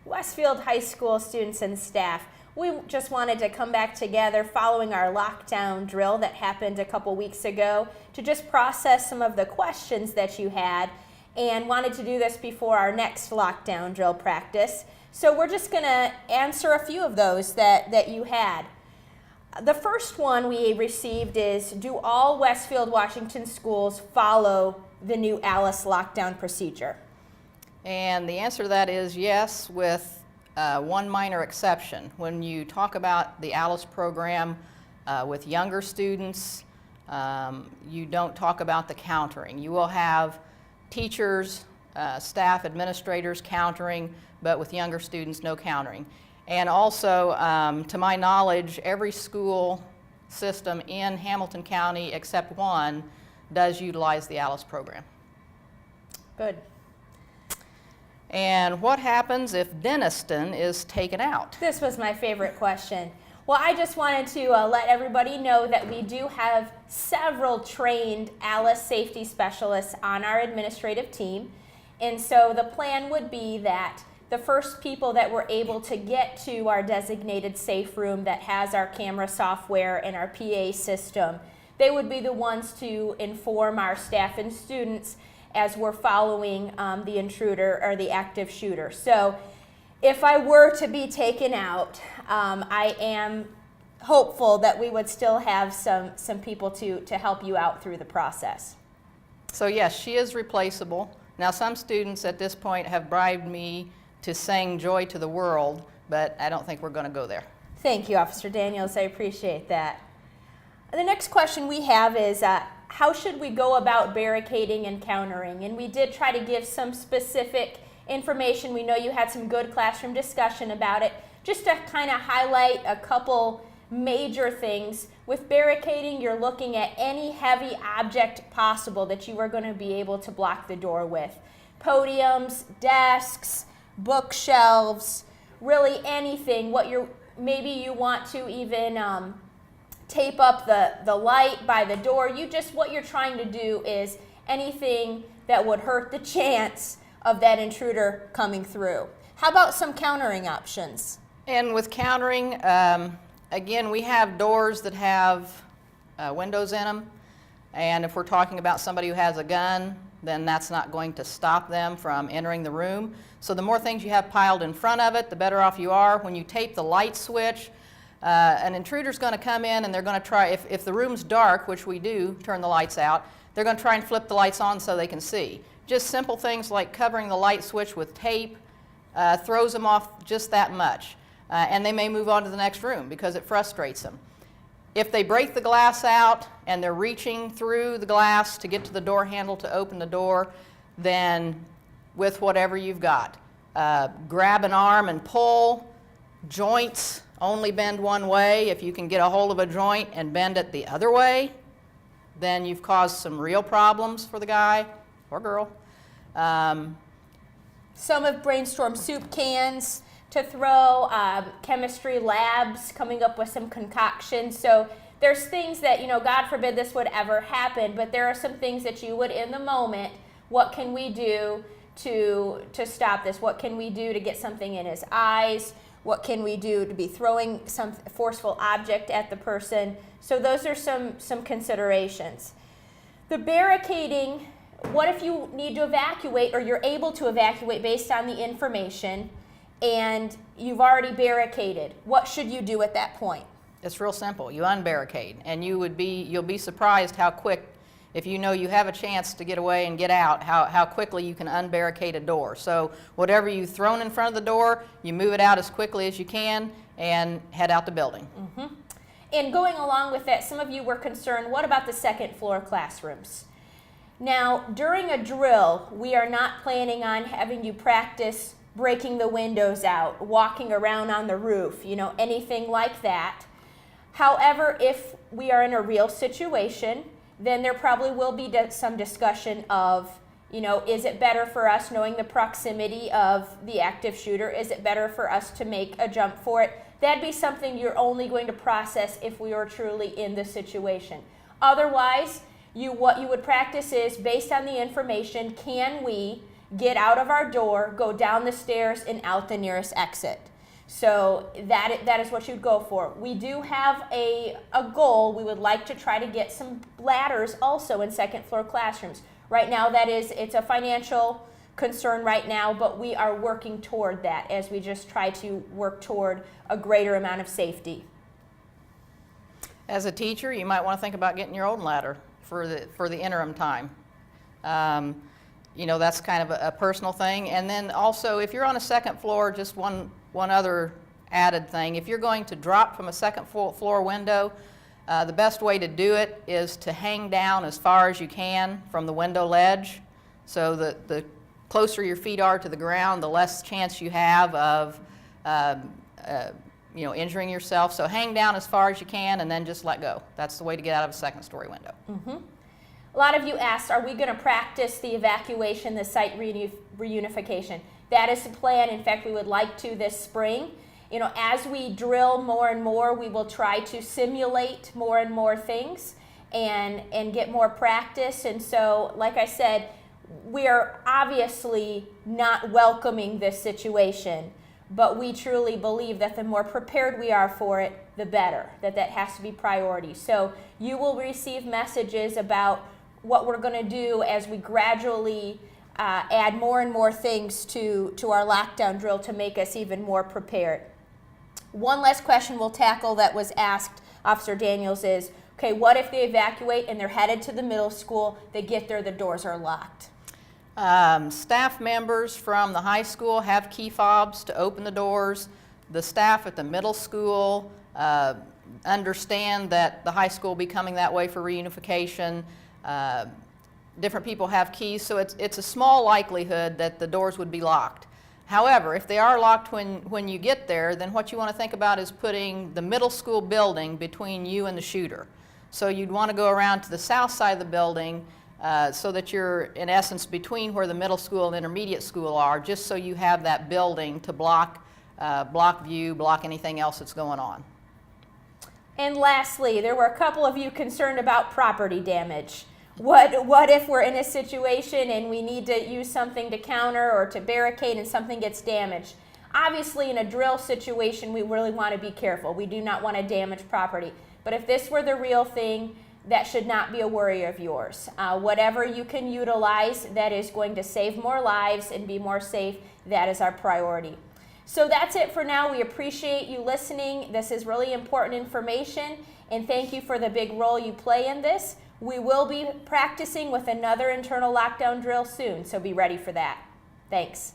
Westfield High School students and staff. We just wanted to come back together following our lockdown drill that happened a couple weeks ago to just process some of the questions that you had, and wanted to do this before our next lockdown drill practice. So we're just going to answer a few of those that you had. The first one we received is, do all Westfield Washington schools follow the new A.L.I.C.E lockdown procedure? And the answer to that is yes, with one minor exception. When you talk about the A.L.I.C.E program with younger students, you don't talk about the countering. You will have teachers, staff, administrators countering, but with younger students, no countering. And also, to my knowledge, every school system in Hamilton County except one does utilize the A.L.I.C.E program. Good. And what happens if Denniston is taken out? This was my favorite question. Well, I just wanted to let everybody know that we do have several trained A.L.I.C.E safety specialists on our administrative team. And so the plan would be that the first people that were able to get to our designated safe room that has our camera software and our PA system, they would be the ones to inform our staff and students as we're following the intruder or the active shooter. So if I were to be taken out, I am hopeful that we would still have some people to help you out through the process. So yes, she is replaceable. Now some students at this point have bribed me to sing Joy to the World, but I don't think we're going to go there. Thank you, Officer Daniels. I appreciate that. The next question we have is, how should we go about barricading and countering? And we did try to give some specific information. We know you had some good classroom discussion about it. Just to kind of highlight a couple major things. With barricading, you're looking at any heavy object possible that you are going to be able to block the door with. Podiums, desks, bookshelves, really anything. Maybe you want to even tape up the light by the door. What you're trying to do is anything that would hurt the chance of that intruder coming through. How about some countering options? And with countering, again, we have doors that have windows in them. And if we're talking about somebody who has a gun, then that's not going to stop them from entering the room. So the more things you have piled in front of it, the better off you are. When you tape the light switch, an intruder's going to come in and they're going to try, if the room's dark, which we do turn the lights out, they're going to try and flip the lights on so they can see. Just simple things like covering the light switch with tape throws them off just that much. And they may move on to the next room because it frustrates them. If they break the glass out and they're reaching through the glass to get to the door handle to open the door, then with whatever you've got, grab an arm and pull. Joints only bend one way. If you can get a hold of a joint and bend it the other way, then you've caused some real problems for the guy or girl. Some have brainstormed soup cans to throw, chemistry labs coming up with some concoctions. So there's things that, God forbid this would ever happen, but there are some things that you would in the moment, what can we do to stop this? What can we do to get something in his eyes? What can we do to be throwing some forceful object at the person? So those are some considerations. The barricading, what if you need to evacuate or you're able to evacuate based on the information and you've already barricaded? What should you do at that point? It's real simple. You unbarricade, and you'll be surprised how quick, if you know you have a chance to get away and get out, how quickly you can unbarricade a door. So whatever you've thrown in front of the door, you move it out as quickly as you can and head out the building. Mm-hmm. And going along with that, some of you were concerned, what about the second floor classrooms? Now, during a drill, we are not planning on having you practice breaking the windows out, walking around on the roof, anything like that. However, if we are in a real situation, then there probably will be some discussion of, is it better for us knowing the proximity of the active shooter? Is it better for us to make a jump for it? That'd be something you're only going to process if we are truly in the situation. Otherwise, what you would practice is, based on the information, can we get out of our door, go down the stairs, and out the nearest exit. So that is what you'd go for. We do have a goal. We would like to try to get some ladders also in second floor classrooms. Right now it's a financial concern right now, but we are working toward that as we just try to work toward a greater amount of safety. As a teacher, you might want to think about getting your own ladder for the interim time. You know, that's kind of a personal thing. And then also, if you're on a second floor, just one other added thing. If you're going to drop from a second floor window, the best way to do it is to hang down as far as you can from the window ledge. So the closer your feet are to the ground, the less chance you have of you know, injuring yourself. So hang down as far as you can and then just let go. That's the way to get out of a second story window. Mm-hmm. A lot of you asked, are we going to practice the evacuation, the site reunification? That is the plan. In fact, we would like to this spring. You know, as we drill more and more, we will try to simulate more and more things and get more practice. And so, like I said, we are obviously not welcoming this situation, but we truly believe that the more prepared we are for it, the better, that has to be priority. So you will receive messages about what we're going to do as we gradually add more and more things to our lockdown drill to make us even more prepared. One last question we'll tackle that was asked, Officer Daniels, is, okay, what if they evacuate and they're headed to the middle school, they get there, the doors are locked? Staff members from the high school have key fobs to open the doors. The staff at the middle school understand that the high school will be coming that way for reunification. Different people have keys, so it's a small likelihood that the doors would be locked. However, if they are locked when you get there, then what you want to think about is putting the middle school building between you and the shooter. So you'd want to go around to the south side of the building so that you're, in essence, between where the middle school and intermediate school are, just so you have that building to block view, block anything else that's going on. And lastly, there were a couple of you concerned about property damage. What if we're in a situation and we need to use something to counter or to barricade and something gets damaged? Obviously, in a drill situation, we really want to be careful. We do not want to damage property. But if this were the real thing, that should not be a worry of yours. Whatever you can utilize that is going to save more lives and be more safe, that is our priority. So that's it for now. We appreciate you listening. This is really important information, and thank you for the big role you play in this. We will be practicing with another internal lockdown drill soon, so be ready for that. Thanks.